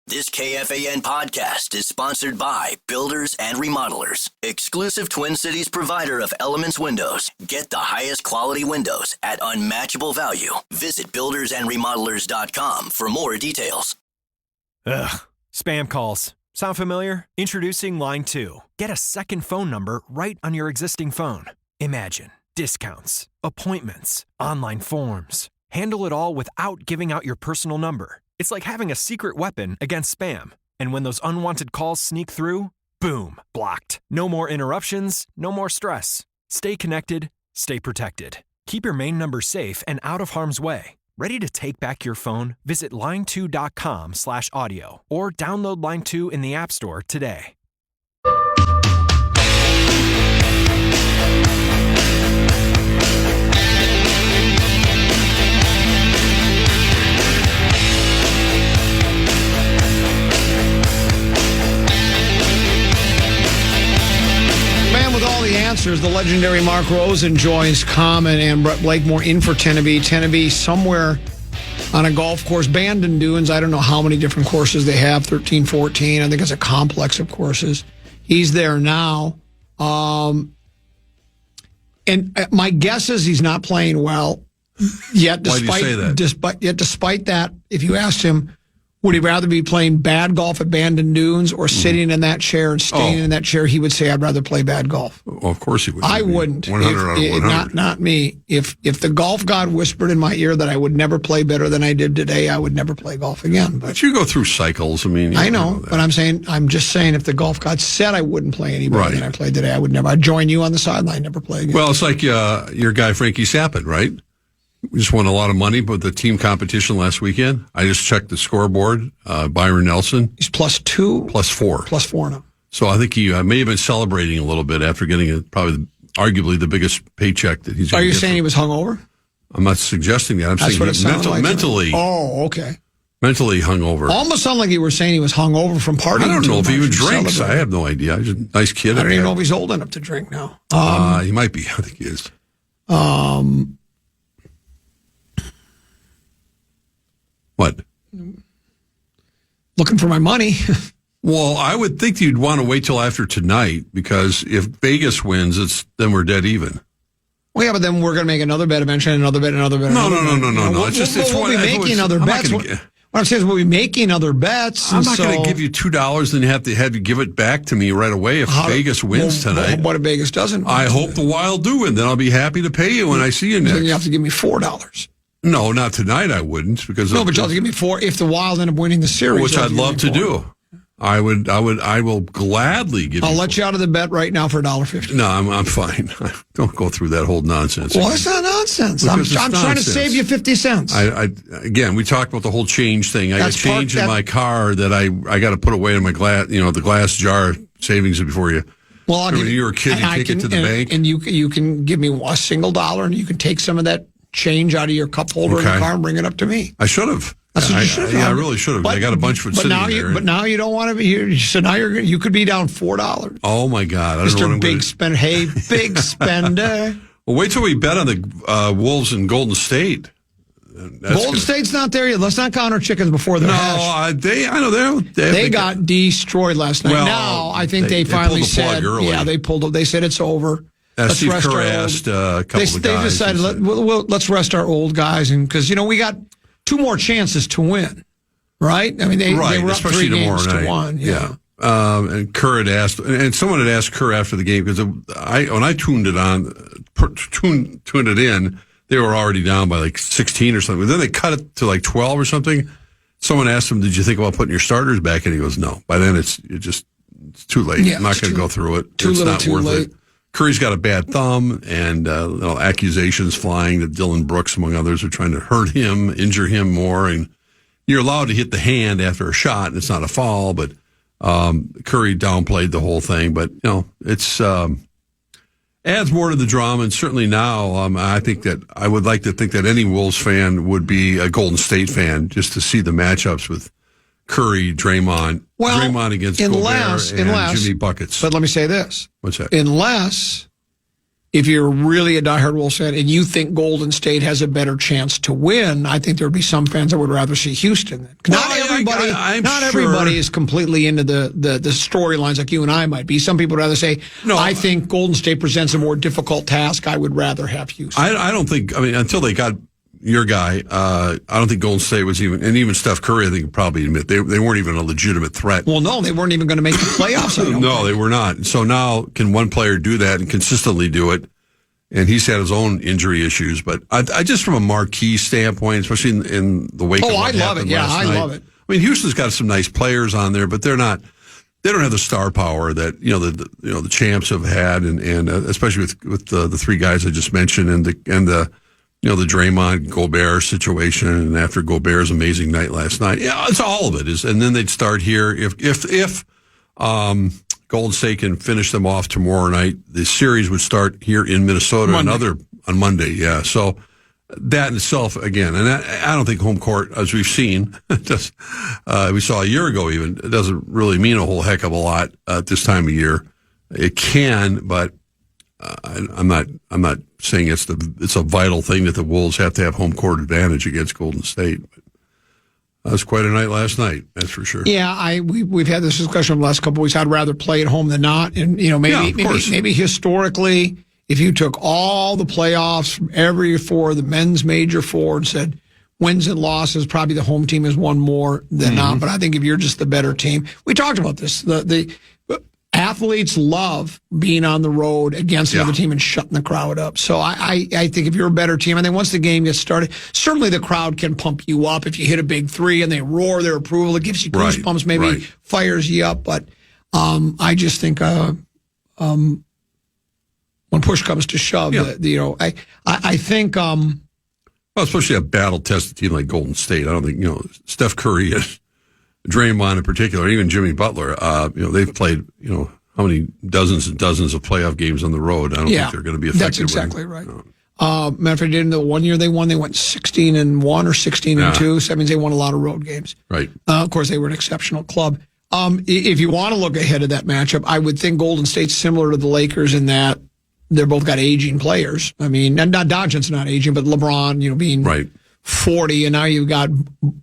This KFAN podcast is sponsored by Builders and Remodelers, exclusive Twin Cities provider of Elements Windows. Get the highest quality windows at unmatchable value. Visit buildersandremodelers.com for more details. Ugh, spam calls. Sound familiar? Introducing Line 2. Get a second phone number right on your existing phone. Imagine discounts, appointments, online forms. Handle it all without giving out your personal number. It's like having a secret weapon against spam. And when those unwanted calls sneak through, boom, blocked. No more interruptions, no more stress. Stay connected, stay protected. Keep your main number safe and out of harm's way. Ready to take back your phone? Visit line2.com/audio or download Line 2 in the App Store today. With all the answers, the legendary Mark Rosen joins Common and Brett Blakemore in for Tenneby. Tenneby somewhere on a golf course, Bandon Dunes. I don't know how many different courses they have, 13, 14. I think it's a complex of courses. He's there now. And my guess is he's not playing well. Yet, Why do you say that? Despite that, if you asked him, would he rather be playing bad golf at Bandon Dunes or sitting in that chair and staying in that chair? He would say, I'd rather play bad golf. Well, of course he would. I wouldn't. 100 out of 100. Not me. If the golf god whispered in my ear that I would never play better than I did today, I would never play golf again. But you go through cycles. I mean, I know, but I'm just saying if the golf god said I wouldn't play any better than I played today, I would never. I'd join you on the sideline, never play again. Well, it's like your guy, Frankie Sappett, right? We just won a lot of money, but the team competition last weekend, I just checked the scoreboard. Byron Nelson. He's +2. +4. +4 now. So I think he may have been celebrating a little bit after getting arguably the biggest paycheck that he's going to get. Are you saying he was hungover? I'm not suggesting that. I'm saying mentally. Oh, okay. Mentally hungover. Almost sounded like you were saying he was hungover from partying. I don't know if he even drinks. I have no idea. He's a nice kid. I don't even know if he's old enough to drink now. He might be. I think he is. What? Looking for my money. Well, I would think you'd want to wait till after tonight because if Vegas wins, then we're dead even. Well, yeah, but then we're going to make another bet eventually, another bet. No. We'll be making other bets. What I'm saying is we'll be making other bets. I'm not going to give you $2 and have to give it back to me right away if Vegas wins tonight. What if Vegas doesn't win? I hope the Wild do win. Then I'll be happy to pay you when I see you next. Then you have to give me $4. No, not tonight. I wouldn't because but you'll have to give me $4 if the Wild end up winning the series, which I'd love to do. I will gladly give. I'll let you out of the bet right now for $1.50. No, I'm fine. Don't go through that whole nonsense. Well, it's not nonsense. I'm trying to save you 50 cents. Again, we talked about the whole change thing. I got change in my car that I got to put away in my glass, the glass jar savings before you. Well, when you were a kid, you take it to the bank, and you can give me a single dollar, and you can take some of that change out of your cup holder in the car and bring it up to me. I should have. That's what you should have. Yeah, I really should have. I got a bunch of it sitting there. But now you don't want to be here. So now you could be down $4. Oh my God! Mr. Big Spender. Hey, big spender. Well, wait till we bet on the Wolves in Golden State. Golden State's not there yet. Let's not count our chickens before they're hatched. They got destroyed last night. Well, now I think they finally said, they pulled it. They said it's over. Steve Kerr asked a couple of guys. They decided let's rest our old guys, and because we got 2 more chances to win, right? I mean, they were up 3 games to 1. Yeah. And Kerr had asked, and someone had asked Kerr after the game because when I tuned it in, they were already down by like 16 or something. Then they cut it to like 12 or something. Someone asked him, "Did you think about putting your starters back?" And he goes, "No." By then, it's too late. Yeah, I'm not going to go through it. It's not worth it. Curry's got a bad thumb, and accusations flying that Dylan Brooks, among others, are trying to hurt him, injure him more. And you're allowed to hit the hand after a shot, and it's not a foul. But Curry downplayed the whole thing. But it's adds more to the drama, and certainly now, I think that I would like to think that any Wolves fan would be a Golden State fan just to see the matchups with Curry, Draymond against Gobert and Jimmy Buckets. But let me say this. What's that? Unless if you're really a diehard Wolves fan and you think Golden State has a better chance to win, I think there would be some fans that would rather see Houston. Not everybody is completely into the storylines like you and I might be. Some people would rather say, I think Golden State presents a more difficult task. I would rather have Houston. I don't think, until they got your guy, I don't think Golden State was even, and even Steph Curry, I think, probably admit they weren't even a legitimate threat. Well, no, they weren't even going to make the playoffs. No, they were not. So now, can one player do that and consistently do it? And he's had his own injury issues, but I just from a marquee standpoint, especially in the wake of what happened last night. Love it. Houston's got some nice players on there, but they don't have the star power that the champs have had, and especially with the three guys I just mentioned, and the Draymond Gobert situation, and after Gobert's amazing night last night, it's all of it is. And then they'd start here if Golden State can finish them off tomorrow night, the series would start here in Minnesota on Monday. Yeah, so that in itself, again, and I don't think home court, as we've seen, we saw a year ago even, it doesn't really mean a whole heck of a lot at this time of year. It can, but I'm not saying it's a vital thing that the Wolves have to have home court advantage against Golden State. But that was quite a night last night, that's for sure. Yeah, we've had this discussion over the last couple of weeks. I'd rather play at home than not, and maybe historically, if you took all the playoffs from every four, the men's major four, and said wins and losses, probably the home team has won more than not. But I think if you're just the better team, we talked about this. The athletes love being on the road against another team and shutting the crowd up. So I think if you're a better team, I think once the game gets started, certainly the crowd can pump you up. If you hit a big three and they roar their approval, it gives you goosebumps, maybe fires you up. But I just think when push comes to shove, I think. Well, especially a battle-tested team like Golden State. I don't think Steph Curry and Draymond in particular, even Jimmy Butler. They've played how many dozens and dozens of playoff games on the road. I don't think they're going to be effective. That's exactly right. Matter of fact, in the 1 year they won 16-1 or 16-2. So that means they won a lot of road games. Right. Of course, they were an exceptional club. If you want to look ahead of that matchup, I would think Golden State's similar to the Lakers in that they're both got aging players. I mean, not Doncic's not aging, but LeBron, being 40, and now you've got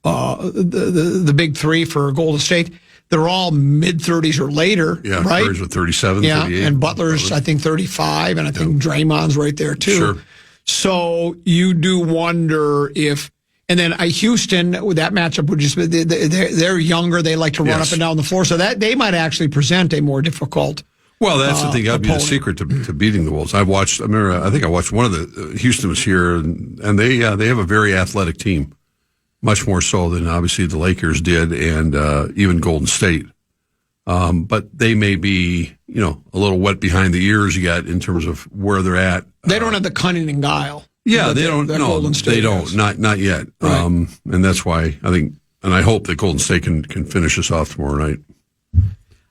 the big three for Golden State. They're all mid-30s or later, right? Curry's with 37, 38. And Butler's, I think, 35, and I think Draymond's right there, too. Sure. So you do wonder if... And then Houston, that matchup would just be... They're younger. They like to run up and down the floor. So that they might actually present a more difficult... Well, that's the thing. That'd be the secret to beating the Wolves. I think I watched one of the Houston was here, and they have a very athletic team, much more so than obviously the Lakers did, and even Golden State. But they may be, a little wet behind the ears yet in terms of where they're at. They don't have the cunning and guile. Yeah, they don't. No, Golden State they don't. Has. Not yet. Right. And that's why I think, and I hope that Golden State can finish us off tomorrow night.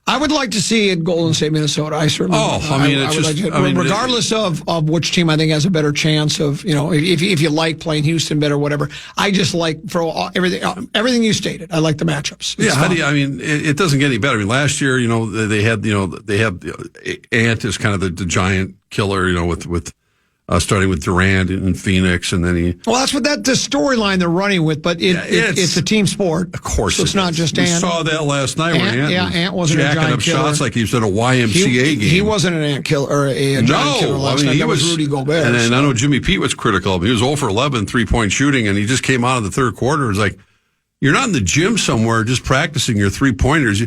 I would like to see it Golden State, Minnesota. I certainly. Regardless of which team I think has a better chance of, if you like playing Houston better, whatever. I just like for everything you stated. I like the matchups. It doesn't get any better. I mean, last year, they had Ant is kind of the giant killer, with. Starting with Durant in Phoenix, and then he... Well, that's what the storyline they're running with, but it's a team sport. Of course so it's not just Ant. We saw that last night where Ant wasn't a giant up killer. Shots like he was at a YMCA game. He wasn't an Ant killer, or a giant killer last night. That was Rudy Gobert. And I know Jimmy Pete was critical of him. He was 0 for 11, three-point shooting, and he just came out of the third quarter. It was like, you're not in the gym somewhere just practicing your three-pointers.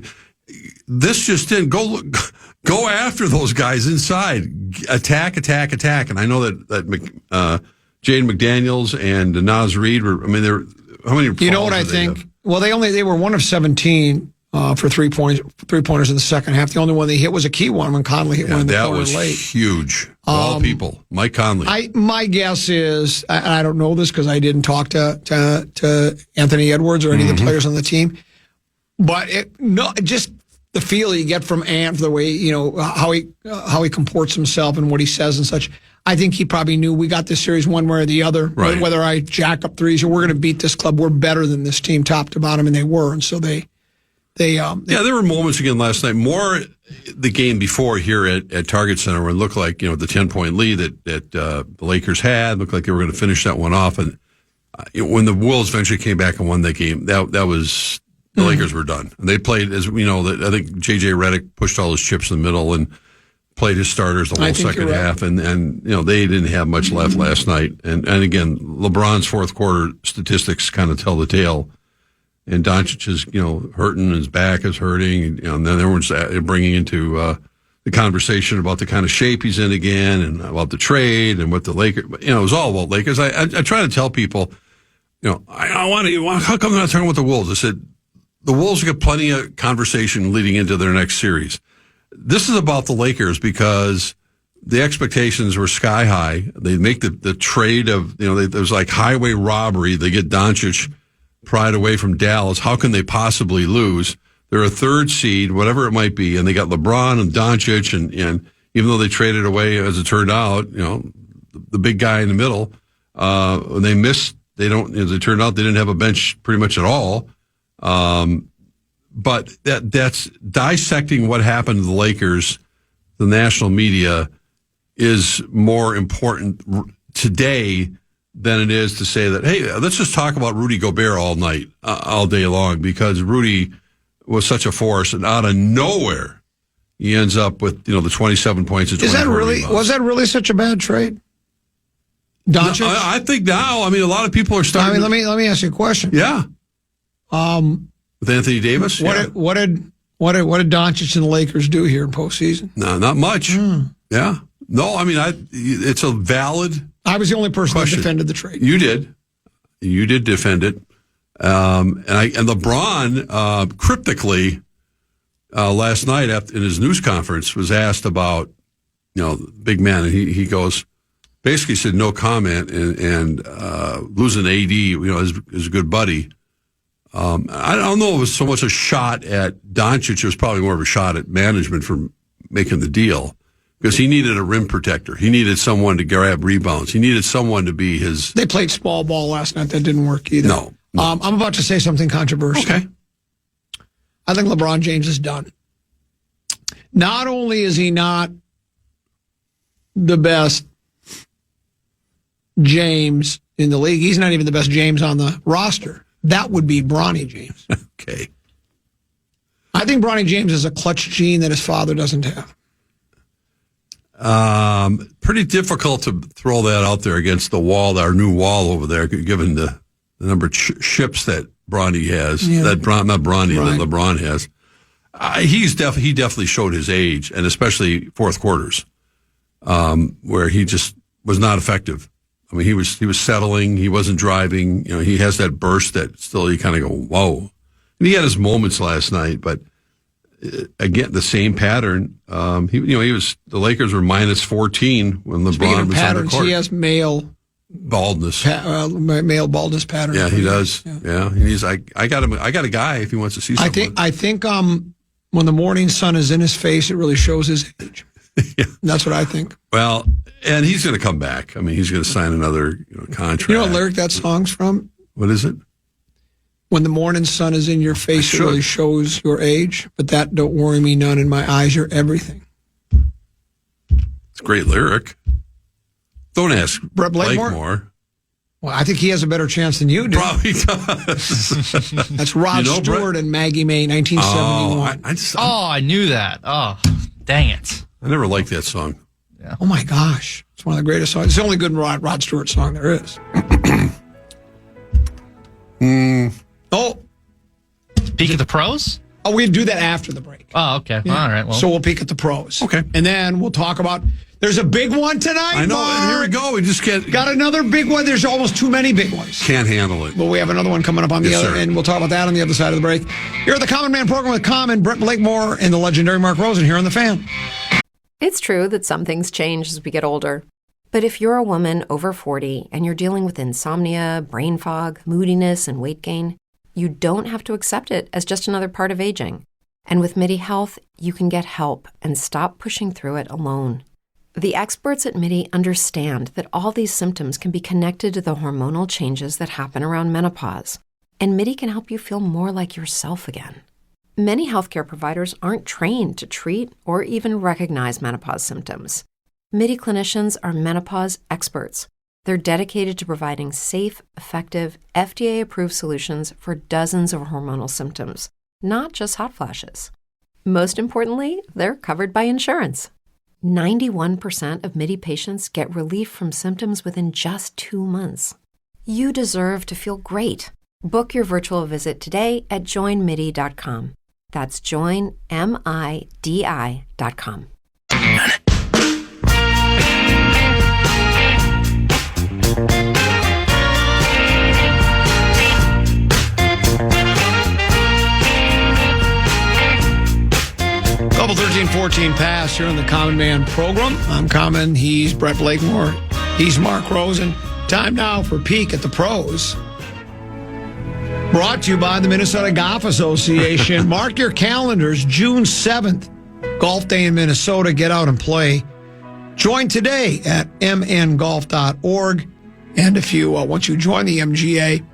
This just didn't go after those guys inside. Attack. And I know that Jaden McDaniels and Naz Reid were, they're, how many? You know what I think? Have? Well, they were 1 of 17 for three-pointers in the second half. The only one they hit was a key one when Conley hit one in the corner late. That was huge. All people. Mike Conley. My guess is, and I don't know this because I didn't talk to Anthony Edwards or any of the players on the team, but just the feel you get from Ant, the way, how he comports himself and what he says and such. I think he probably knew we got this series one way or the other. Right. Whether I jack up threes or we're going to beat this club, we're better than this team top to bottom, and they were. And so they Yeah, there were moments again last night. More the game before here at Target Center where it looked like, the 10-point lead that the Lakers had, looked like they were going to finish that one off. And when the Wolves eventually came back and won that game, that was the Lakers were done. And they played, as we know, I think J.J. Redick pushed all his chips in the middle and played his starters the whole second half. And they didn't have much left last night. And again, LeBron's fourth quarter statistics kind of tell the tale. And Doncic is, hurting, his back is hurting, and then everyone's bringing into the conversation about the kind of shape he's in again and about the trade and what the Lakers, it was all about Lakers. I try to tell people, I want to, how come they're not talking about the Wolves? I said, the Wolves have got plenty of conversation leading into their next series. This is about the Lakers because the expectations were sky high. They make the trade of, there's like highway robbery. They get Doncic pried away from Dallas. How can they possibly lose? They're a third seed, whatever it might be, and they got LeBron and Doncic, and even though they traded away, as it turned out, the big guy in the middle, they missed. They don't. As it turned out, they didn't have a bench pretty much at all. But that's dissecting what happened to the Lakers. The national media is more important today than it is to say that, hey, let's just talk about Rudy Gobert all night, all day long, because Rudy was such a force, and out of nowhere, he ends up with, the 27 points and 24 rebounds. Was that really such a bad trade? Doncic? No, I think now, a lot of people are starting. Let me ask you a question. Yeah. With Anthony Davis? What did Doncic and the Lakers do here in postseason? No, not much. Yeah. No, it's a valid. I was the only person that defended the trade. You did. You did defend it. And LeBron, cryptically, last night in his news conference was asked about, big man, and he goes, basically said no comment, and losing AD, his good buddy. I don't know if it was so much a shot at Doncic. It was probably more of a shot at management for making the deal. Because he needed a rim protector. He needed someone to grab rebounds. He needed someone to be his... They played small ball last night. That didn't work either. No. I'm about to say something controversial. Okay. I think LeBron James is done. Not only is he not the best James in the league, he's not even the best James on the roster. That would be Bronny James. Okay. I think Bronny James is a clutch gene that his father doesn't have. Pretty difficult to throw that out there against the wall, our new wall over there, given the number of ships that Bronny has. Yeah. That LeBron has. He definitely showed his age, and especially fourth quarters, where he just was not effective. He was settling. He wasn't driving. He has that burst that still you kind of go, whoa. And he had his moments last night, but. Again, the same pattern. The Lakers were minus 14 when LeBron was on the court. He has male baldness, male baldness pattern. Yeah, he does. Yeah, and he's I got him. I got a guy if he wants to see something. I think when the morning sun is in his face, it really shows his age. Yeah. That's what I think. Well, and he's going to come back. He's going to sign another contract. You know what lyric that song's from? What is it? When the morning sun is in your face, it really shows your age. But that don't worry me none. In my eyes, you're everything. It's a great lyric. Don't ask Brett Blakemore. Well, I think he has a better chance than you do. Probably does. That's Rod Stewart and Maggie May, 1971. I knew that. Oh, dang it. I never liked that song. Yeah. Oh, my gosh. It's one of the greatest songs. It's the only good Rod Stewart song there is. Oh. Peek at the pros? Oh, we do that after the break. Oh, okay. Yeah. All right. Well. So we'll peek at the pros. Okay. And then we'll talk about, there's a big one tonight, I know, Mark. and here we go. We just can't. Got another big one. There's almost too many big ones. Can't handle it. But we have another one coming up on the other, sir. and we'll talk about that on the other side of the break. Here at the Common Man Program with Common, Brett Blakemore, and the legendary Mark Rosen here on The Fan. It's true that some things change as we get older. But if you're a woman over 40 and you're dealing with insomnia, brain fog, moodiness, and weight gain, you don't have to accept it as just another part of aging. And with MIDI Health, you can get help and stop pushing through it alone. The experts at MIDI understand that all these symptoms can be connected to the hormonal changes that happen around menopause. And MIDI can help you feel more like yourself again. Many healthcare providers aren't trained to treat or even recognize menopause symptoms. MIDI clinicians are menopause experts. They're dedicated to providing safe, effective, FDA-approved solutions for dozens of hormonal symptoms, not just hot flashes. Most importantly, they're covered by insurance. 91% of MIDI patients get relief from symptoms within just 2 months. You deserve to feel great. Book your virtual visit today at joinmidi.com. That's joinmidi.com. Couple 13-14 pass here on the Common Man program. I'm Common. He's Brett Blakemore. He's Mark Rosen. Time now for Peek at the Pros. Brought to you by the Minnesota Golf Association. Mark your calendars. June 7th, Golf Day in Minnesota. Get out and play. Join today at mngolf.org. And if you once you join the MGA,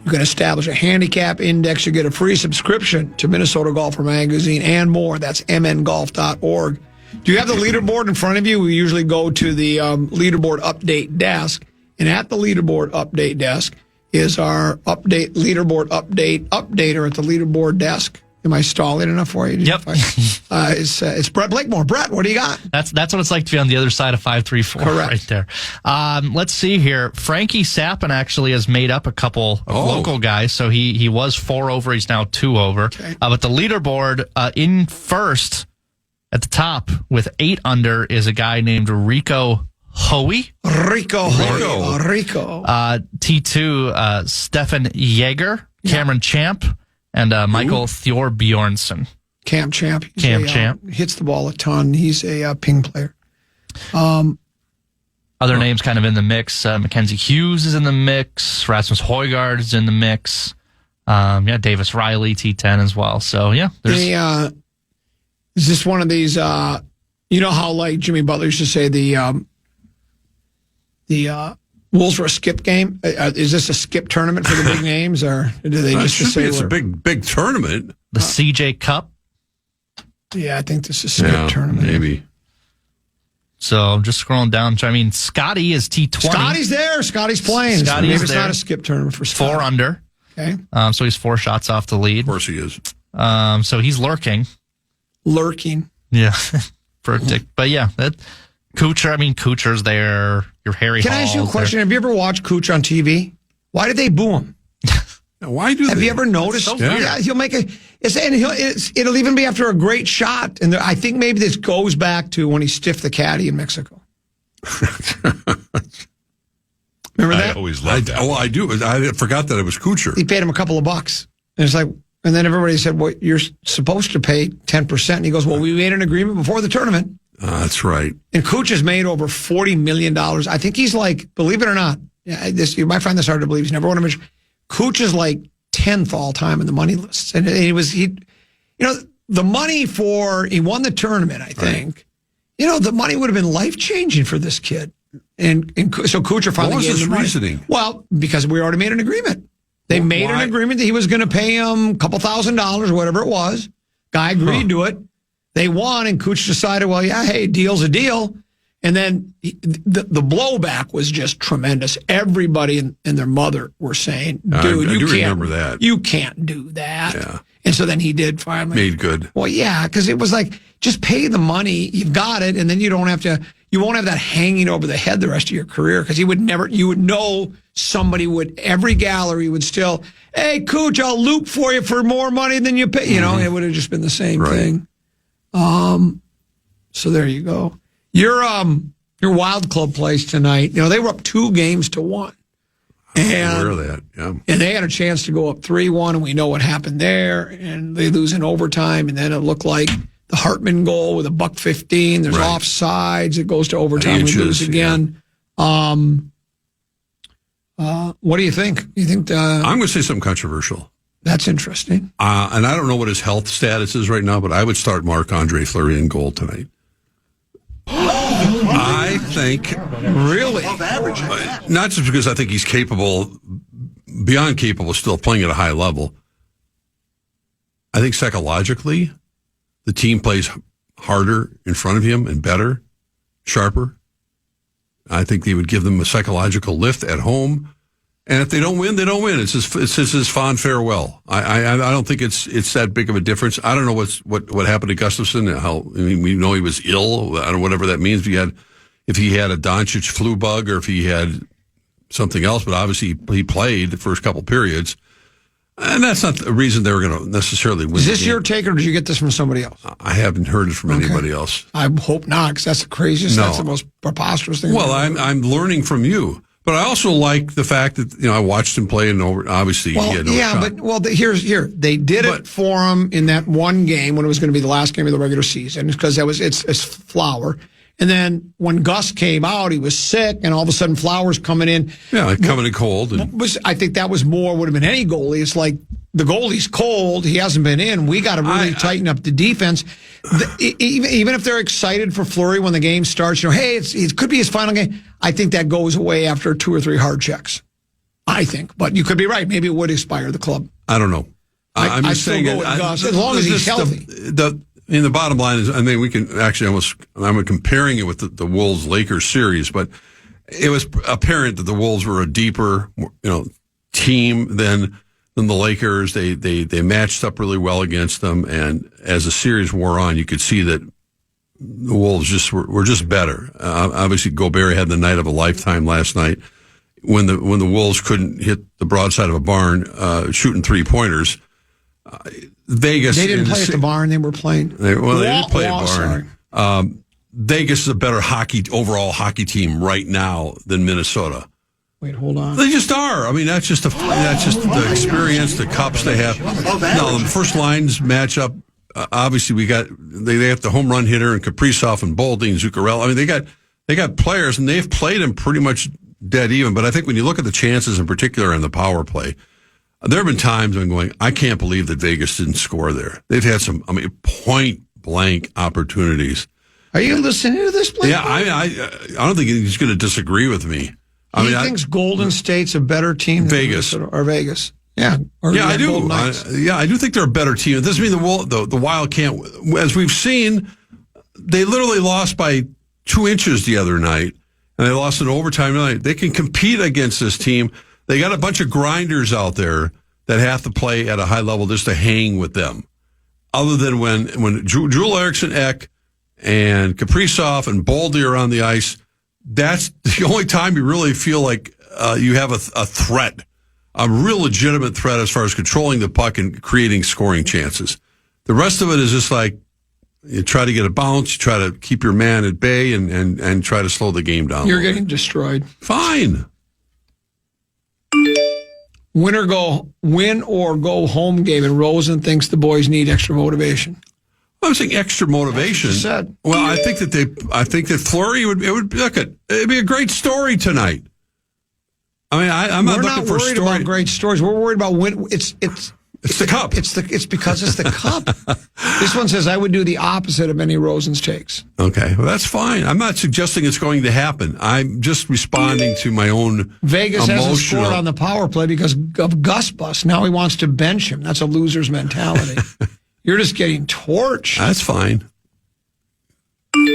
you can establish a handicap index. You get a free subscription to Minnesota Golfer Magazine and more. That's mngolf.org. Do you have the leaderboard in front of you? We usually go to the leaderboard update desk. And at the leaderboard update desk is our leaderboard updater at the leaderboard desk. Am I stalling enough for you? Yep. It's Brett Blakemore. Brett, what do you got? That's what it's like to be on the other side of 534. Correct. Right there. Let's see here. Frankie Sappin actually has made up a couple of local guys. So he was 4 over. He's now 2 over. Okay. But the leaderboard in first at the top with 8 under is a guy named Rico Hoey. Rico. T2, Stefan Jaeger, Cameron Champ, and Michael Thorbjornsson. Cam Champ. Champ. Hits the ball a ton. He's a ping player. Other names kind of in the mix. Mackenzie Hughes is in the mix. Rasmus Højgaard is in the mix. Davis Riley, T10 as well. So, yeah. Is this one of these, you know how like Jimmy Butler used to say the Wolves were a skip game? Is this a skip tournament for the big names, or do they just say it's a big tournament? The CJ Cup. Yeah, I think this is a skip tournament. Maybe. So I'm just scrolling down. I mean, Scotty is T20. Scotty's there. Scotty's playing. Maybe it's not a skip tournament for Scotty. 4 under. Okay. So he's 4 shots off the lead. Of course he is. So he's lurking. Yeah. But yeah, that Kuchar's there. Your Harry Can Hall's I ask you a question? there. Have you ever watched Kuch on TV? Why did they boo him? Why do Have they? you ever noticed? So weird. Yeah, he'll make it'll even be after a great shot. And I think maybe this goes back to when he stiffed the caddy in Mexico. Remember that? I always loved that. I do. I forgot that it was Kuchar. He paid him a couple of bucks. And it's like, and then everybody said, well, you're supposed to pay 10%. And he goes, well, we made an agreement before the tournament. That's right. And Kuch has made over $40 million. I think he's like, believe it or not, you might find this hard to believe. He's never won a major. Kuch is like 10th all time in the money lists. And the money he won the tournament, I think. Right. The money would have been life-changing for this kid. And so Kuchar finally gave him the money. Reasoning? Well, because we already made an agreement. They made an agreement that he was going to pay him a couple $1,000s or whatever it was. Guy agreed to it. They won, and Kuch decided, well, yeah, hey, deal's a deal. And then the blowback was just tremendous. Everybody and their mother were saying, dude, I do remember that. You can't do that. Yeah. And so then he did finally. Made good. Well, yeah, because it was like, just pay the money, you've got it, and then you won't have that hanging over the head the rest of your career, because you would know every gallery would still, hey, Kuch, I'll loop for you for more money than you pay. It would have just been the same thing. So there you go. Your Wild Club plays tonight. They were up 2-1. And aware of that, yeah. And they had a chance to go up 3-1, and we know what happened there. And they lose in overtime, and then it looked like the Hartman goal with $1:15. There's offsides. It goes to overtime. We lose again. Yeah. What do you think? You think I'm going to say something controversial. That's interesting. And I don't know what his health status is right now, but I would start Marc-Andre Fleury in goal tonight. I think really above average. Not just because I think he's beyond capable, still playing at a high level. I think psychologically, the team plays harder in front of him and better, sharper. I think they would give them a psychological lift at home. And if they don't win, they don't win. It's just his fond farewell. I don't think it's that big of a difference. I don't know what happened to Gustafson. We know he was ill. I don't know whatever that means. If he had a Doncic flu bug or if he had something else, but obviously he played the first couple periods. And that's not the reason they were going to necessarily win. Is this your take, or did you get this from somebody else? I haven't heard it from anybody else. I hope not, because that's the craziest. No. That's the most preposterous thing. Well, I'm learning from you, but I also like the fact that I watched him play, and obviously he had no shot. But they did it for him in that one game when it was going to be the last game of the regular season, because it's Flower. And then when Gus came out, he was sick, and all of a sudden Flowers coming in. Yeah, coming in cold. I think that would have been any goalie. It's like the goalie's cold. He hasn't been in. We got to really tighten up the defense. Even if they're excited for Fleury when the game starts, hey, it could be his final game. I think that goes away after 2 or 3 hard checks. I think. But you could be right. Maybe it would expire the club. I don't know. I'm just saying, go with Gus, as long as he's healthy. The bottom line is, I think we can actually I'm comparing it with the Wolves-Lakers series, but it was apparent that the Wolves were a deeper, team than the Lakers. They matched up really well against them, and as the series wore on, you could see that the Wolves were just better. Obviously, Gobert had the night of a lifetime last night when the Wolves couldn't hit the broadside of a barn shooting 3-pointers. Vegas. They didn't play at the barn. They were playing. They did play at barn. Vegas is a better overall hockey team right now than Minnesota. Wait, hold on. They just are. I mean, that's just the experience, the cups they have. Now, the first lines match up. Obviously, they have the home run hitter and Kaprizov and Boldy and Zuccarello. I mean, they got players, and they've played them pretty much dead even. But I think when you look at the chances, in particular, in the power play, there have been times I'm going, I can't believe that Vegas didn't score there. They've had some, point-blank opportunities. Are you listening to this, Blake? Yeah, I don't think he's going to disagree with me. He thinks Golden State's a better team than Vegas. Or Vegas. Yeah. I do. I do think they're a better team. It doesn't mean the Wild can't. As we've seen, they literally lost by 2 inches the other night, and they lost in overtime tonight. They can compete against this team. They got a bunch of grinders out there that have to play at a high level just to hang with them. Other than when Joel Eriksson Ek and Kaprizov and Boldy are on the ice, that's the only time you really feel like you have a threat, a real legitimate threat as far as controlling the puck and creating scoring chances. The rest of it is just like you try to get a bounce, you try to keep your man at bay and try to slow the game down. You're getting destroyed. Fine. Win or go home game, and Rosen thinks the boys need extra motivation. I'm saying extra motivation. That's what you said. Well, I think that Fleury it'd be a great story tonight. I mean, I'm not looking for a story. We're not worried about great stories. We're worried about win. It's the cup. It's because it's the cup. This one says I would do the opposite of any Rosen's takes. Okay, well that's fine. I'm not suggesting it's going to happen. I'm just responding to my own Vegas hasn't scored on the power play because of Gus Bus. Now he wants to bench him. That's a loser's mentality. You're just getting torched. That's fine.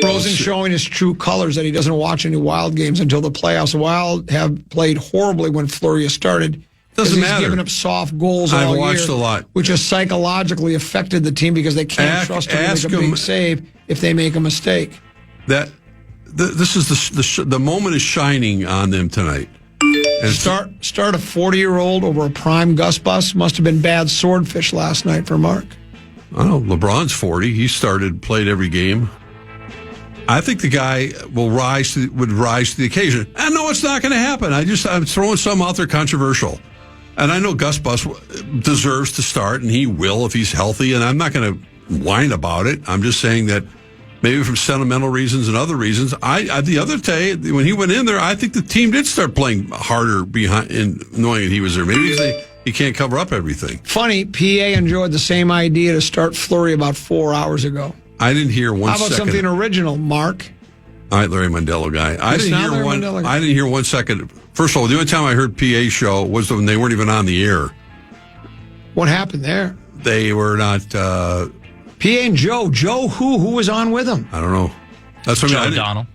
Rosen showing his true colors that he doesn't watch any Wild games until the playoffs. The Wild have played horribly when Fleury started. Doesn't matter. He's given up soft goals all year. I've watched a lot. Which has psychologically affected the team because they can't trust him to make a big save if they make a mistake. This is the moment is shining on them tonight. And start a 40-year-old over a prime Gus Bus must have been bad swordfish last night for Mark. I don't know. LeBron's 40. He played every game. I think the guy would rise to the occasion. I know it's not going to happen. I'm throwing some out there controversial. And I know Gus Bus deserves to start, and he will if he's healthy, and I'm not going to whine about it. I'm just saying that maybe from sentimental reasons and other reasons. The other day, when he went in there, I think the team did start playing harder behind, knowing that he was there. Maybe he can't cover up everything. Funny, PA enjoyed the same idea to start Fleury about 4 hours ago. I didn't hear one second. How about something original, Mark? All right, Larry Mondello guy. I didn't hear 1 second. First of all, the only time I heard PA show was when they weren't even on the air. What happened there? they were not. PA and Joe. Joe who? Who was on with him? I don't know. That's what Joe I mean. O'Donnell.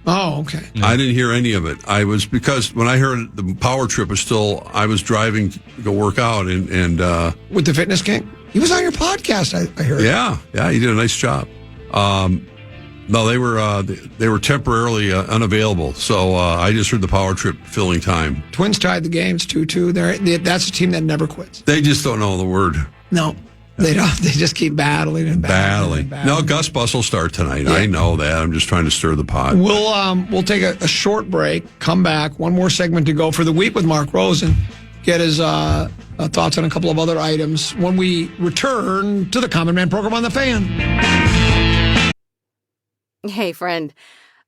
Oh, okay. I didn't hear any of it. Because when I heard the power trip was still, I was driving to go work out and With the Fitness King? He was on your podcast, I heard. yeah, he did a nice job. No, they were temporarily unavailable, so I just heard the power trip filling time. Twins tied the games 2-2. That's a team that never quits. They just don't know the word. No, they don't. They just keep battling and battling. No, Gus Bus will start tonight. Yeah. I know that. I'm just trying to stir the pot. We'll take a short break, come back, one more segment to go for the week with Mark Rosen, get his thoughts on a couple of other items when we return to the Common Man program on the Fan. Hey, friend.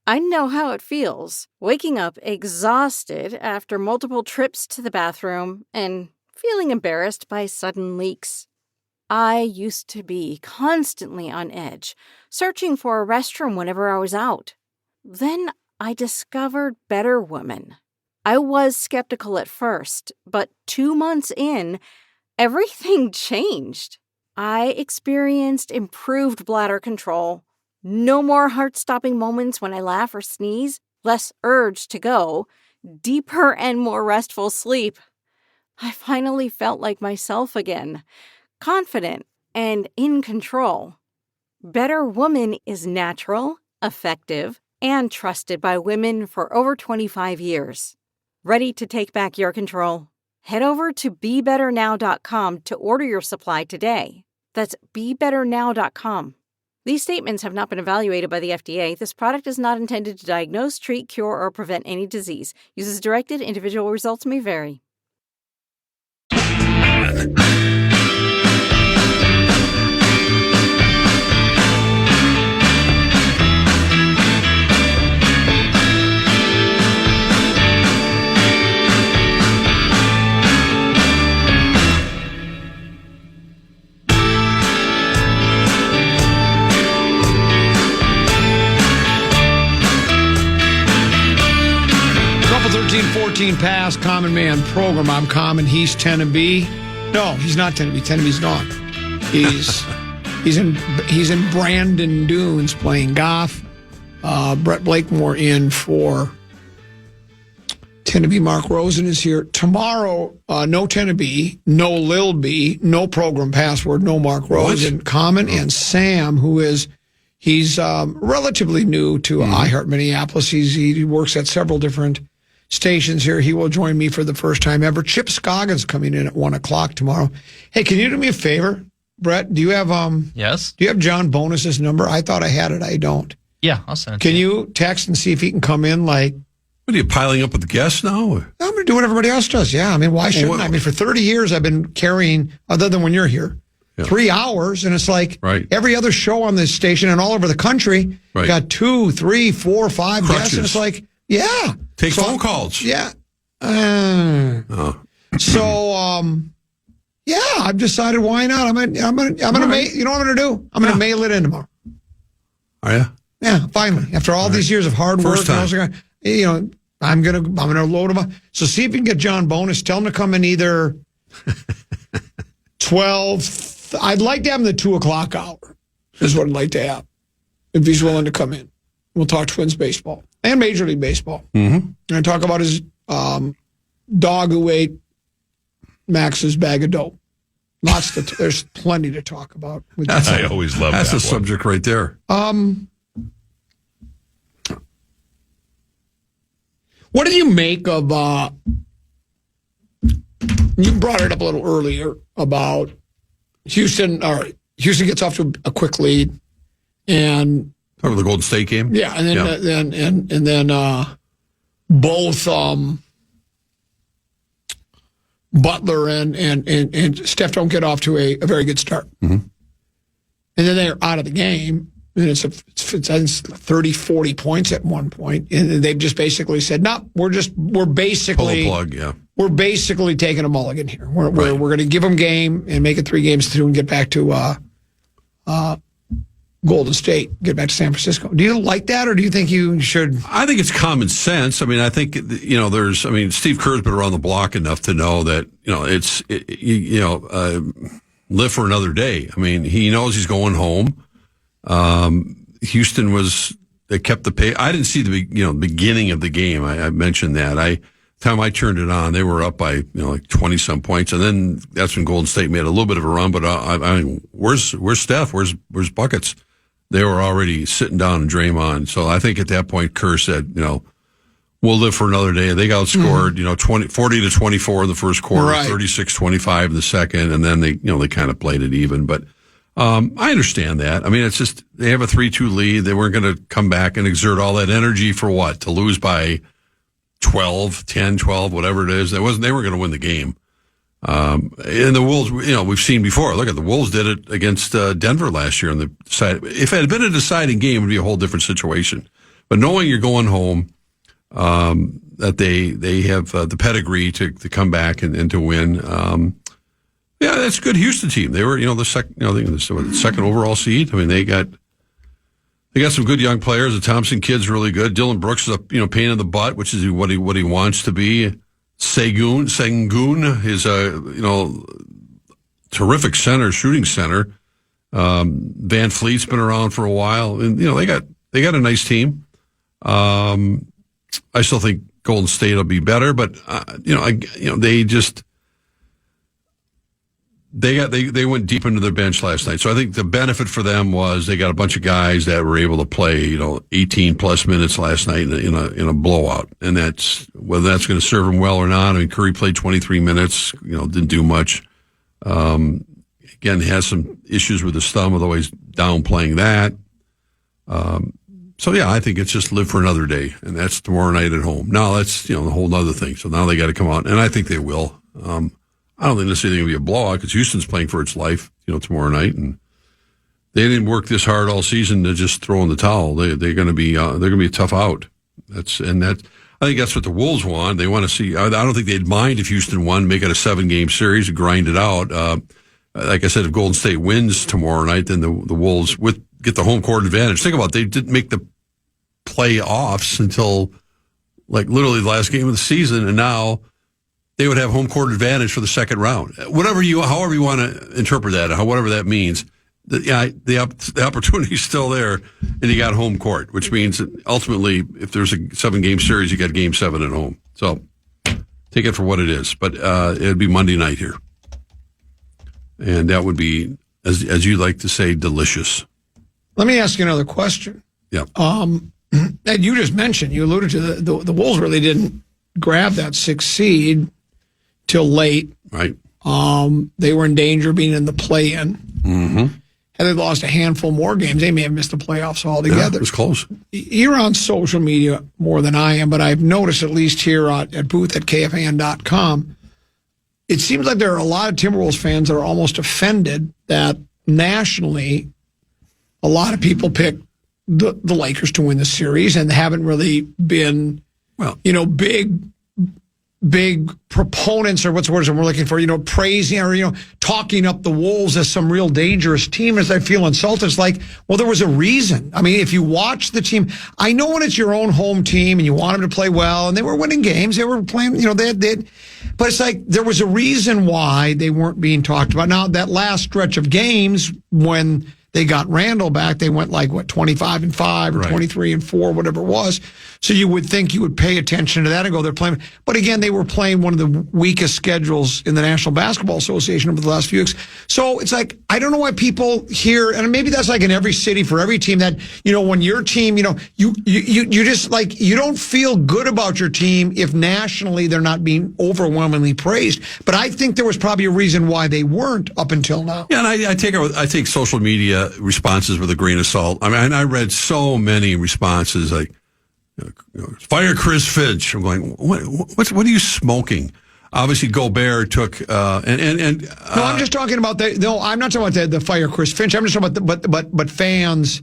I know how it feels, waking up exhausted after multiple trips to the bathroom and feeling embarrassed by sudden leaks. I used to be constantly on edge, searching for a restroom whenever I was out. Then I discovered Better Woman. I was skeptical at first, but 2 months in, everything changed. I experienced improved bladder control, no more heart-stopping moments when I laugh or sneeze, less urge to go, deeper and more restful sleep. I finally felt like myself again, confident and in control. Better Woman is natural, effective, and trusted by women for over 25 years. Ready to take back your control? Head over to BeBetterNow.com to order your supply today. That's BeBetterNow.com. These statements have not been evaluated by the FDA. This product is not intended to diagnose, treat, cure, or prevent any disease. Use as directed. Individual results may vary. Couple 13-14 pass, Common Man program. I'm Common. He's Tenneby. No, he's not Tenneby. Tenneby's gone. He's in Brandon Dunes playing golf. Brett Blakemore in for Tenneby. Mark Rosen is here. Tomorrow, no Tenneby, no Lil B, no program password, no Mark Rosen. Common and Sam, he's relatively new to iHeart Minneapolis. He works at several different stations here. He will join me for the first time ever. Chip Scoggins coming in at 1:00 tomorrow. Hey, can you do me a favor, Brett? Do you have Yes. Do you have John Bonus's number? I thought I had it. I don't. Yeah, I'll send it. Can you text and see if he can come in? Like, What are you piling up with guests now? I'm going to do what everybody else does. Yeah, I mean, why shouldn't I? I mean, for 30 years I've been carrying, other than when you're here, 3 hours, and it's like every other show on this station and all over the country got 2, 3, 4, 5 guests, and it's like, take phone calls. Yeah. So, I've decided why not. I'm gonna you know what I'm gonna do? I'm gonna mail it in tomorrow. Are you? Yeah, finally. After all these years of hard work, I'm gonna load them up. So see if you can get John Bonus. Tell him to come in either 12. I'd like to have him the 2:00 hour. Is what I'd like to have if he's willing to come in. We'll talk Twins baseball and Major League Baseball. Mm-hmm. And talk about his dog who ate Max's bag of dope. There's plenty to talk about. I always love that. That's the subject right there. What do you make of? You brought it up a little earlier about Houston. All right, Houston gets off to a quick lead, and over the Golden State game. Yeah, and then both Butler and Steph don't get off to a very good start, and then they're out of the game. And it's 30, 40 points at one point, and they've just basically said, "No, we're basically pull the plug." We're basically taking a mulligan here. We're going to give them game and make it 3 games to 2 and get back to Golden State, get back to San Francisco. Do you like that, or do you think you should? I think it's common sense. I mean, I think Steve Kerr's been around the block enough to know that live for another day. I mean, he knows he's going home. Houston they kept the pace. I didn't see the beginning of the game. I mentioned that. Time I turned it on, they were up by like 20-some points, and then that's when Golden State made a little bit of a run. But I mean, where's Steph? Where's buckets? They were already sitting down and Draymond. So I think at that point, Kerr said, we'll live for another day. They got outscored, 40-24 in the first quarter, right. 36-25 in the second, and then they kind of played it even. But I understand that. I mean, it's just they have a 3-2 lead. They weren't going to come back and exert all that energy for what? To lose by 10, 12, whatever it is. They weren't going to win the game. And the Wolves, we've seen before. Look at the Wolves did it against Denver last year on the side. If it had been a deciding game, it would be a whole different situation. But knowing you're going home, that they have the pedigree to come back and to win. Yeah, that's a good Houston team. They were, the second overall seed. I mean, they got some good young players. The Thompson kid's really good. Dylan Brooks is a pain in the butt, which is what he wants to be. Sengun is a terrific shooting center. Van Fleet's been around for a while, and they got a nice team. I still think Golden State will be better, but they went deep into their bench last night. So I think the benefit for them was they got a bunch of guys that were able to play 18 plus minutes last night in a blowout, and whether that's going to serve them well or not. I mean, Curry played 23 minutes, didn't do much. Again, has some issues with his thumb, although he's downplaying that. So, yeah, I think it's just live for another day, and that's tomorrow night at home. Now, that's, a whole other thing. So now they got to come out, and I think they will. I don't think necessarily going to be a blowout because Houston's playing for its life, tomorrow night, and they didn't work this hard all season to just throw in the towel. They're going to be a tough out. I think that's what the Wolves want. They want to see. I don't think they'd mind if Houston won, make it a 7-game series, grind it out. Like I said, if Golden State wins tomorrow night, then the Wolves get the home court advantage. Think about it, they didn't make the playoffs until literally the last game of the season, and now they would have home court advantage for the second round. However you want to interpret that, whatever that means, the opportunity is still there, and you got home court, which means that ultimately, if there's a 7-game series, you got Game 7 at home. So take it for what it is. But it'd be Monday night here, and that would be, as you like to say, delicious. Let me ask you another question. Yeah. That you just mentioned, you alluded to the Wolves really didn't grab that 6th seed till late. Right. They were in danger of being in the play-in. Mm-hmm. Had they lost a handful more games, they may have missed the playoffs altogether. Yeah, it was close. You're on social media more than I am, but I've noticed, at least here at booth at KFAN.com, it seems like there are a lot of Timberwolves fans that are almost offended that nationally a lot of people pick the Lakers to win the series and haven't really been, big proponents, or what's the word we're looking for, praising or, talking up the Wolves as some real dangerous team. As I feel insulted, it's like, well, there was a reason. I mean, if you watch the team, I know when it's your own home team and you want them to play well, and they were winning games, they were playing, but it's like there was a reason why they weren't being talked about. Now, that last stretch of games when they got Randall back, they went 25-5 or 23-4, whatever it was. So you would think you would pay attention to that and go, they're playing. But again, they were playing one of the weakest schedules in the National Basketball Association over the last few weeks. So it's like, I don't know why people here, and maybe that's like in every city for every team, that, when your team, you just you don't feel good about your team if nationally they're not being overwhelmingly praised. But I think there was probably a reason why they weren't up until now. Yeah, and I take social media responses with a grain of salt. I mean, I read so many responses like, fire Chris Finch. I'm going, what are you smoking? Obviously, Gobert took no, I'm just talking about I'm not talking about the fire Chris Finch. I'm just talking about but fans.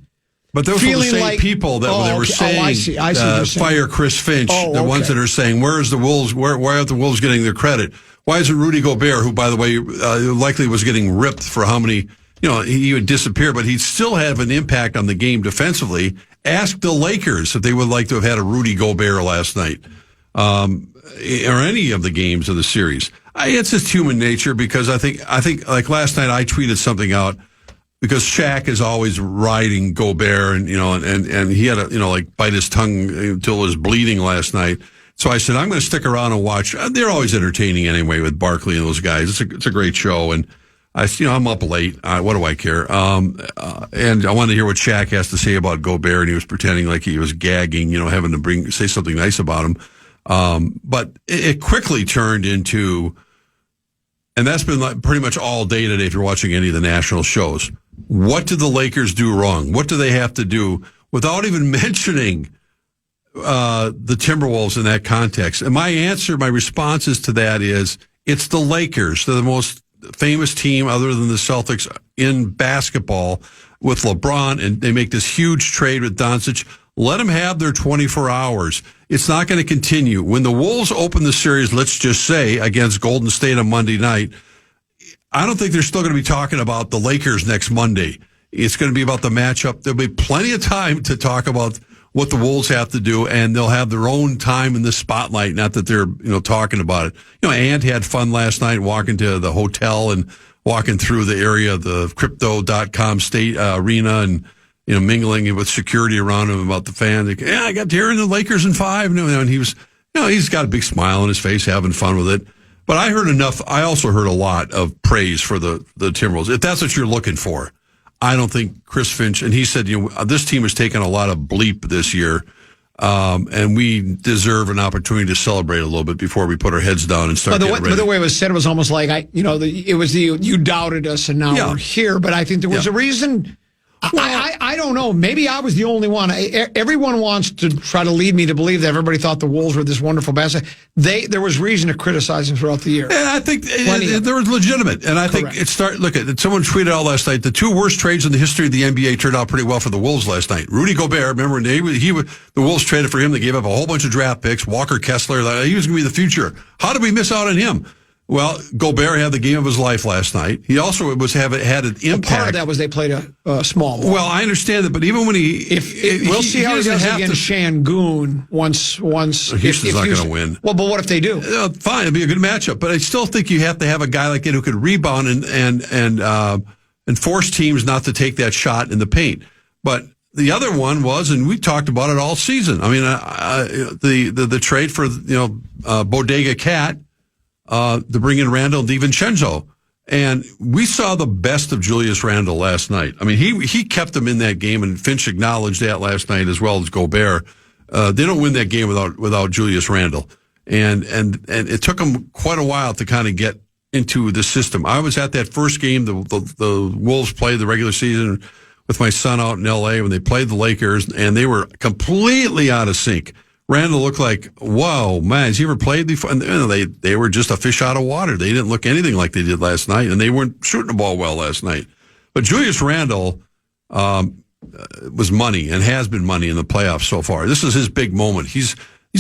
But those were the same people that they were saying, I see fire Chris Finch. The ones that are saying, where's the Wolves? Why aren't the Wolves getting their credit? Why isn't Rudy Gobert, who, by the way, likely was getting ripped for how many, he would disappear, but he'd still have an impact on the game defensively. Ask the Lakers if they would like to have had a Rudy Gobert last night, or any of the games of the series. It's just human nature because I think like last night I tweeted something out because Shaq is always riding Gobert and he had to like bite his tongue until it was bleeding last night. So I said I'm going to stick around and watch. They're always entertaining anyway with Barkley and those guys. It's a great show and I'm up late. What do I care? And I wanted to hear what Shaq has to say about Gobert, and he was pretending like he was gagging, having to say something nice about him. But it quickly turned into, and that's been like pretty much all day today if you're watching any of the national shows. What did the Lakers do wrong? What do they have to do without even mentioning the Timberwolves in that context? And my responses to that is it's the Lakers. They're the most famous team other than the Celtics in basketball with LeBron, and they make this huge trade with Doncic. Let them have their 24 hours. It's not going to continue. When the Wolves open the series, let's just say, against Golden State on Monday night, I don't think they're still going to be talking about the Lakers next Monday. It's going to be about the matchup. There'll be plenty of time to talk about what the Wolves have to do, and they'll have their own time in the spotlight, not that they're, talking about it. Ant had fun last night walking to the hotel and walking through the area of the crypto.com state arena and, mingling with security around him about the fans. Like, I got to hear the Lakers in 5. And he was, he's got a big smile on his face, having fun with it. But I heard enough. I also heard a lot of praise for the Timberwolves. If that's what you're looking for, I don't think Chris Finch, and he said, this team has taken a lot of bleep this year, and we deserve an opportunity to celebrate a little bit before we put our heads down and start getting ready. But the way it was said, it was almost like, you doubted us and now we're here. But I think there was a reason. I don't know. Maybe I was the only one. Everyone wants to try to lead me to believe that everybody thought the Wolves were this wonderful basketball. There was reason to criticize them throughout the year. And I think there was legitimate. And I think look at someone tweeted out last night, the 2 worst trades in the history of the NBA turned out pretty well for the Wolves last night. Rudy Gobert, remember, the Wolves traded for him. They gave up a whole bunch of draft picks. Walker Kessler, he was going to be the future. How did we miss out on him? Well, Gobert had the game of his life last night. He also had an impact. Part of that was they played a small ball. Well, I understand that, but even when we'll see how he does against Şengün once. Houston's not going to win. Well, but what if they do? Fine, it'll be a good matchup. But I still think you have to have a guy like it who could rebound and force teams not to take that shot in the paint. But the other one was, and we talked about it all season. I mean, the trade for Bodega Cat. To bring in Randall DiVincenzo. And we saw the best of Julius Randle last night. I mean, he kept him in that game, and Finch acknowledged that last night as well as Gobert. They don't win that game without Julius Randle. And it took them quite a while to kind of get into the system. I was at that first game the Wolves played the regular season with my son out in L.A. when they played the Lakers, and they were completely out of sync. Randall looked like, whoa, man, has he ever played before? And they were just a fish out of water. They didn't look anything like they did last night, and they weren't shooting the ball well last night. But Julius Randle was money and has been money in the playoffs so far. This is his big moment. These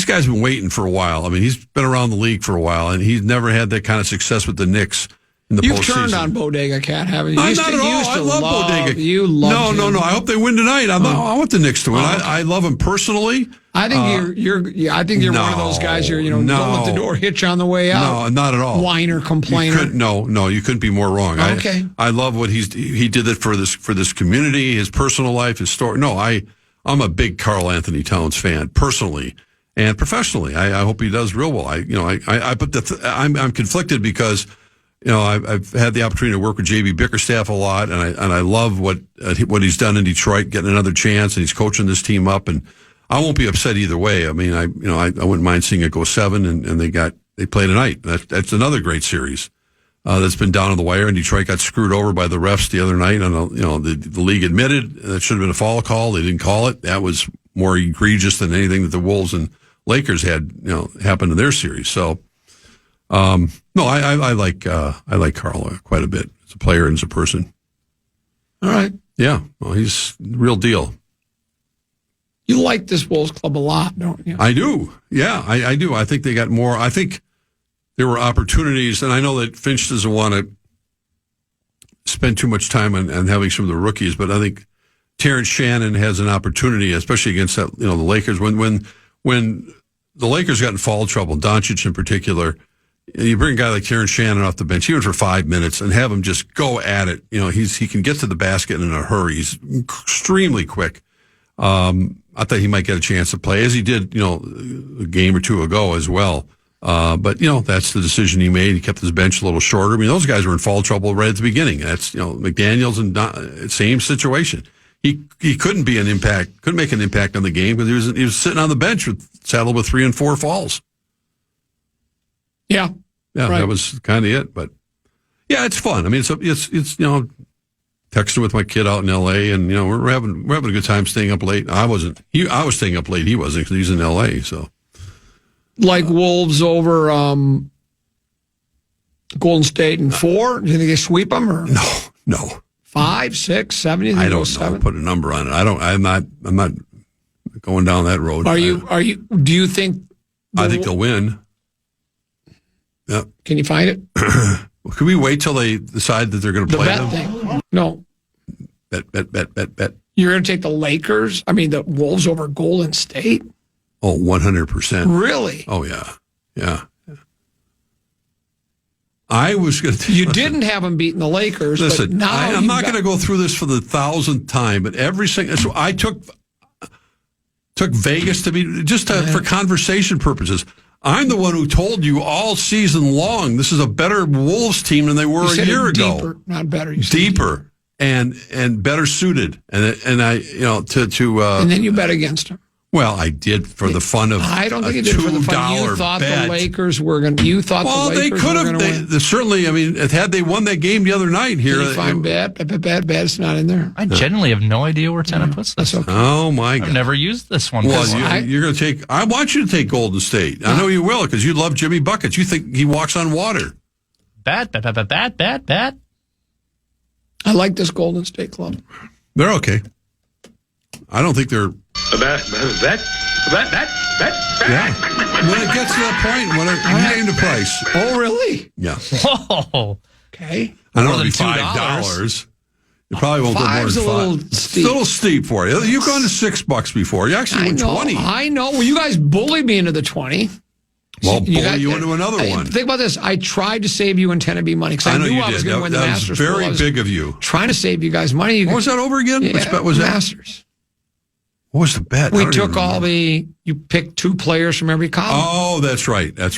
guys have been waiting for a while. I mean, he's been around the league for a while, and he's never had that kind of success with the Knicks in the postseason. You've turned on Bodega Cat, haven't you? Not at all. I love Bodega. You love him. No. I hope they win tonight. I want the Knicks to win. I love him personally. I think you're one of those guys. Don't let the door hitch on the way out. No, not at all. Whiner, complainer. You couldn't be more wrong. Okay. I love what he did it for this community, his personal life, his story. No, I'm a big Karl Anthony Towns fan personally and professionally. I hope he does real well. I'm conflicted because I've had the opportunity to work with JB Bickerstaff a lot, and I love what he's done in Detroit, getting another chance, and he's coaching this team up, and I won't be upset either way. I mean, I wouldn't mind seeing it go 7, and they play tonight. That's another great series that's been down on the wire, and Detroit got screwed over by the refs the other night. And the league admitted that should have been a foul call. They didn't call it. That was more egregious than anything that the Wolves and Lakers had happen in their series. So. No, I like Karl quite a bit as a player and as a person. All right. Yeah. Well, he's the real deal. You like this Wolves club a lot, don't you? I do. Yeah, I do. I think they got more. I think there were opportunities, and I know that Finch doesn't want to spend too much time on having some of the rookies, but I think Terrence Shannon has an opportunity, especially against that, the Lakers. When the Lakers got in foul trouble, Doncic in particular, You bring a guy like Terrence Shannon off the bench, even for 5 minutes, and have him just go at it. He can get to the basket in a hurry. He's extremely quick. I thought he might get a chance to play, as he did, a game or two ago as well. But that's the decision he made. He kept his bench a little shorter. I mean, those guys were in foul trouble right at the beginning. That's McDaniels and same situation. He couldn't make an impact on the game because he was sitting on the bench saddled with 3 and 4 falls. Yeah, right. That was kind of it. But yeah, it's fun. I mean, it's texting with my kid out in L.A. and we're having a good time staying up late. I was staying up late. He wasn't because he's in L.A. So like Wolves over Golden State in 4. Do you think they sweep them or no 5, 6, 7? I don't know. 7? Put a number on it. I'm not going down that road. Do you think? I think they'll win. Yeah. Can you find it? Could we wait till they decide that they're going to play them? Thing. No. Bet. You're going to take the Lakers? I mean, the Wolves over Golden State? Oh, 100%. Really? Oh, yeah. I was going to. You didn't have them beating the Lakers. Listen, but now I'm not going to go through this for the 1,000th time, but every single. So I took Vegas to be for conversation purposes. I'm the one who told you all season long this is a better Wolves team than they were a year ago. Deeper, not better. You said deeper and better suited, and I and then you bet against them. Well, I did for the fun of I don't think you did for the fun. You thought bet. the Lakers were going. You thought the Lakers were going to win. Certainly. I mean, had they won that game the other night here, Can you find bet. It's not in there. I genuinely have no idea where Tenna puts this. Okay. Oh my God! I've never used this one. Well, you're going to take. I want you to take Golden State. I know you will because you love Jimmy Buckets. You think he walks on water. Bet. I like this Golden State club. They're okay. I don't think they're. Bet. Yeah. When it gets to that point, you name the price. Oh, really? Yeah. Whoa. Okay. I know More it'll be than $5. You probably won't go more Five's than a $5. little It's steep. a little steep for you. You've gone to $6 before. You actually went 20. I know. Well, you guys bullied me into the 20. Well, bully you into another one. Think about this. I tried to save you in Tennessee money because I know knew you I was did. going to win the That Masters. was very big of you. Trying to save you guys money. What was that over again? Which bet was that? Masters. What was the bet? We took you picked 2 players from every column. Oh, that's right. And that's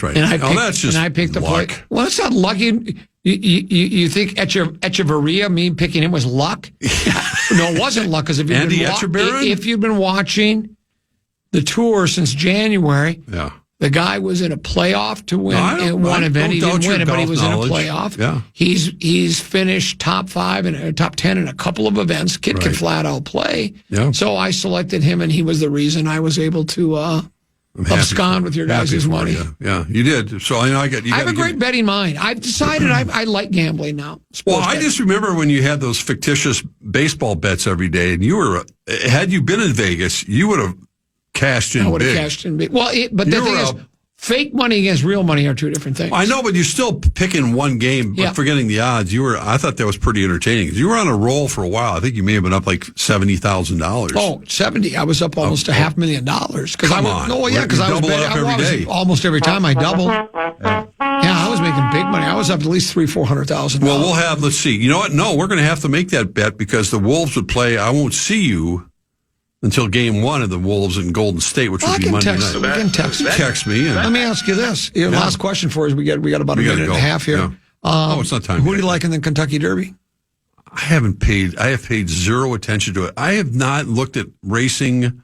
just I picked the luck. player. Well, it's not lucky. You think Echeverria, me picking him was luck? No, it wasn't luck because if you've been watching the tour since January, yeah. The guy was in a playoff to win in one event. He didn't win it, but he was in a playoff. Yeah. He's finished top 5 and top 10 in a couple of events. Kid can flat out play. Yeah. So I selected him, and he was the reason I was able to abscond with your guys' money. Yeah, you did. So I have a great betting mind. I've decided I like gambling now. Well, I just remember when you had those fictitious baseball bets every day, and had you been in Vegas, you would have cashed in big. I would have cashed in big. Well, but the thing is, fake money against real money are 2 different things. I know, but you're still picking one game, but forgetting the odds. I thought that was pretty entertaining. You were on a roll for a while. I think you may have been up like $70,000. Oh, 70. I was up almost $500,000. Come on. Because I was betting every day. Almost every time I doubled. Yeah, I was making big money. I was up at least $300,000-$400,000. Well, let's see. You know what? No, we're going to have to make that bet because the Wolves would play. I won't see you until game 1 of the Wolves in Golden State, which would be Monday night. You can text me. Text me. Let me ask you this. Last question for us. We got about a minute and a half here. Yeah. It's not time. Who do you like in the Kentucky Derby? I have paid zero attention to it. I have not looked at racing.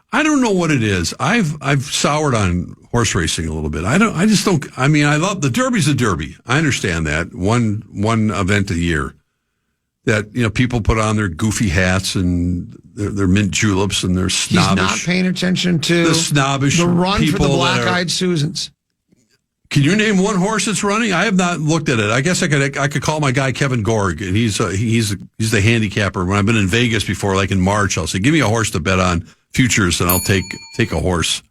I don't know what it is. I've soured on horse racing a little bit. I love the Derby's the Derby. I understand that. One event a year. That people put on their goofy hats and their mint juleps and their snobbish. He's not paying attention to the snobbish the run people for the black-eyed Susans. Can you name one horse that's running? I have not looked at it. I guess I could call my guy Kevin Gorg, and he's the handicapper. When I've been in Vegas before, like in March, I'll say, "Give me a horse to bet on futures," and I'll take a horse.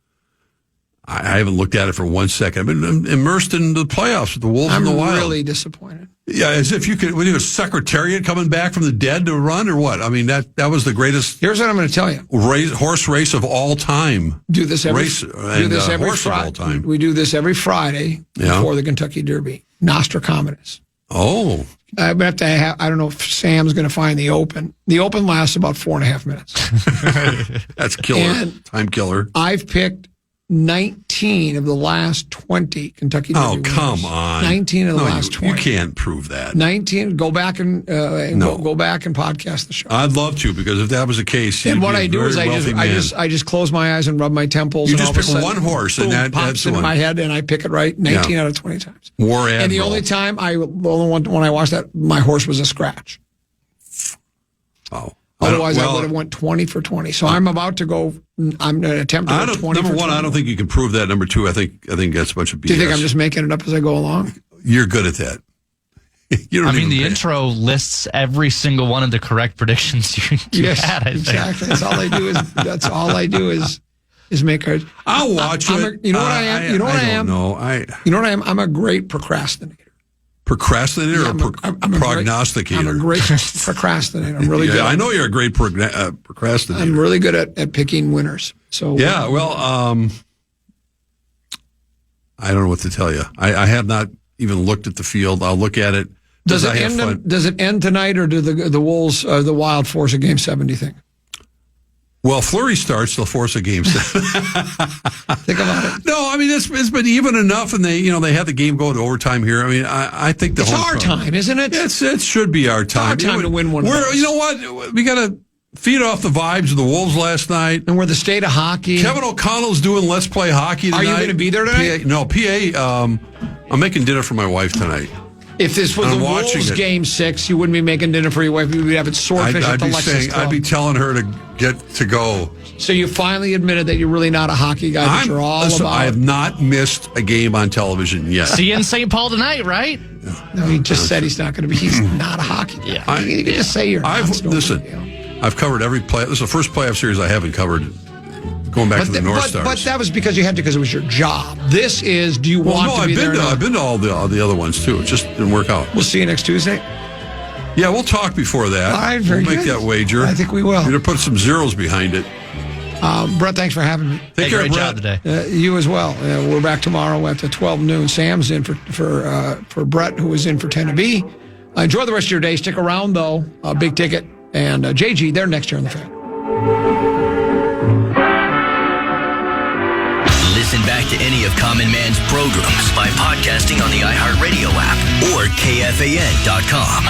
I haven't looked at it for 1 second. I've been immersed in the playoffs with the Wolves and the Wild. I'm really disappointed. Yeah, as if you could, when you a Secretariat coming back from the dead to run or what? I mean, that was the greatest. Here's what I'm going to tell you: horse race of all time. Do this every horse of all time. We do this every Friday before the Kentucky Derby. Nostradamus. Oh. I don't know if Sam's going to find the Open. The Open lasts about 4.5 minutes. That's killer. And time killer. I've picked 19 of the last 20 Kentucky Derby winners. Come on. 19 of the last 20. You can't prove that. 19. Go back and go back and podcast the show. I'd love to, because if that was the case, and what I do is I just close my eyes and rub my temples. You and just pick one horse, boom, and pops into my head, and I pick it right 19 out of 20 times. War Admiral. And the only time when I watched that, my horse was a scratch. Oh. Otherwise, I would have went 20 for 20. So I'm about to go. I'm going to attempt to go 20 Number for 1, 20. I don't think you can prove that. Number 2, I think that's a bunch of BS. Do you think I'm just making it up as I go along? You're good at that. The intro lists every single one of the correct predictions you had. Exactly. That's all I do is make her. I'll watch it. You know what I am? You know what I am? You know what I am? I'm a great procrastinator. Procrastinator or prognosticator? I'm a great procrastinator. I'm really good. I know you're a great procrastinator. I'm really good at picking winners. So I don't know what to tell you. I have not even looked at the field. I'll look at it. Does it end tonight, or do the Wolves, the Wild, force a Game 7? Do you think? Well, Fleury starts, they'll force a Game 7. Think about it. No, I mean it's been even enough, and they had the game go to overtime here. I mean, I think it's our time, isn't it? It should be our time. It's our time to win one. You know what? We got to feed off the vibes of the Wolves last night, and we're the state of hockey. Kevin O'Connell's doing Let's Play Hockey tonight. Are you going to be there tonight? PA. I'm making dinner for my wife tonight. If this was the Wolves Game 6, you wouldn't be making dinner for your wife. You would have it swordfish at the Lexus Club. I'd be telling her to get to go. So you finally admitted that you're really not a hockey guy, but you're all about. I have not missed a game on television yet. See you in St. Paul tonight, right? No, he just said he's not going to be. He's not a hockey guy. Yeah. You can just say you're not. I've covered every play. This is the first playoff series I haven't covered. Going back to the North Stars. But that was because you had to, because it was your job. This is, do you want to be there? I've been to all the other ones, too. It just didn't work out. We'll see you next Tuesday. Yeah, we'll talk before that. All right, we'll make that wager. I think we will. You're going to put some zeros behind it. Brett, thanks for having me. Take care, great Brett. job today. You as well. We're back tomorrow at 12 noon. Sam's in for Brett, who is in for Tennessee. Enjoy the rest of your day. Stick around, though. Big Ticket and JG, they're next year on the Fan. Listen back to any of Common Man's programs by podcasting on the iHeartRadio app or KFAN.com.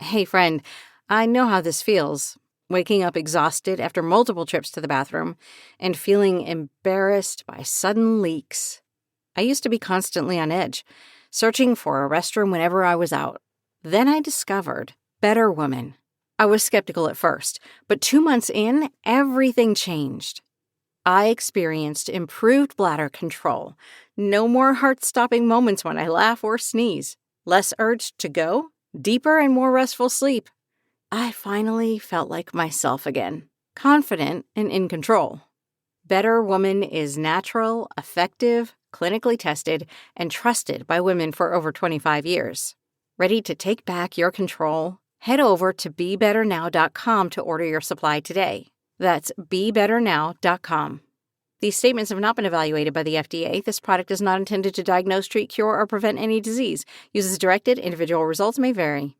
Hey, friend, I know how this feels. Waking up exhausted after multiple trips to the bathroom and feeling embarrassed by sudden leaks. I used to be constantly on edge, searching for a restroom whenever I was out. Then I discovered Better Woman. I was skeptical at first, but 2 months in, everything changed. I experienced improved bladder control, no more heart-stopping moments when I laugh or sneeze, less urge to go, deeper and more restful sleep. I finally felt like myself again, confident and in control. Better Woman is natural, effective, clinically tested, and trusted by women for over 25 years. Ready to take back your control? Head over to BeBetterNow.com to order your supply today. That's BeBetterNow.com. These statements have not been evaluated by the FDA. This product is not intended to diagnose, treat, cure, or prevent any disease. Use as directed. Individual results may vary.